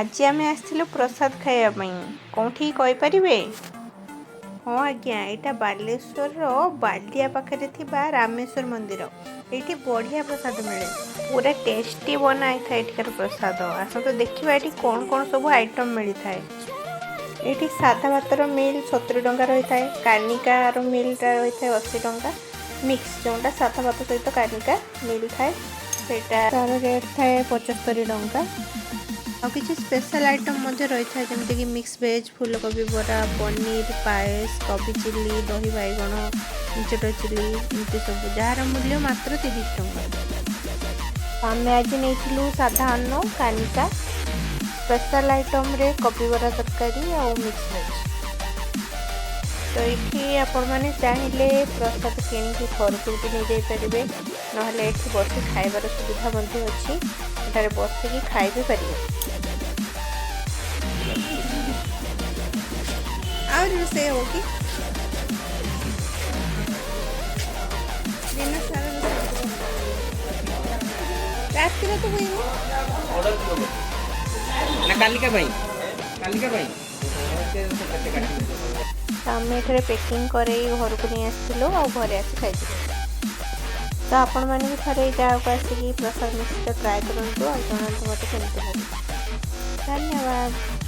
आज आम आसलु प्रसाद खायापी कौटी कहींपारे। हाँ आज्ञा यहाँ बालेश्वर बालिया पाखे थी रामेश्वर मंदिर। ये बढ़िया प्रसाद मिले पूरा टेस्टी बनाई था प्रसाद। आस तो देखा ये कौन कौन सब आइटम मिलता है। ये साधा भातर मिल 70 टंका रही है, कानिकार मिल रही है 80 टंका, मिक्स जोटा साधा भात सहित कानिका मिल थाए तार रेट थाए 75 टंका। और किसी स्पेशल आइटम रही है जमती कि मिक्स वेज, फूलकोबी बरा, पनीर, पायस, कोबी चिल्ली, दही बैगण, इचट चिल्ली एमती सब जार मूल्य मात्र 30 टंका। आम आज नहीं साधा अन्न कानिका स्पेशल आइटम रे कोबी बरा तरकारी और मिक्स वेज। तो ये आपण मैंने चाहिए प्रसाद किणी घर को भी नहीं जापारे, ना बस खाइबार सुविधा अच्छी, एठार बसिकी खाई भी पारे। रोसे हो कि दिन सारा रात तो हुई आम ये पैकिंग कर घर को नहीं आसलु आ घरे आसी खाई। तो आपण मैंने भी थे जगह को आसिक प्रसाद निश्चित ट्राए करूँ और जनातु मत केमती लगे। धन्यवाद।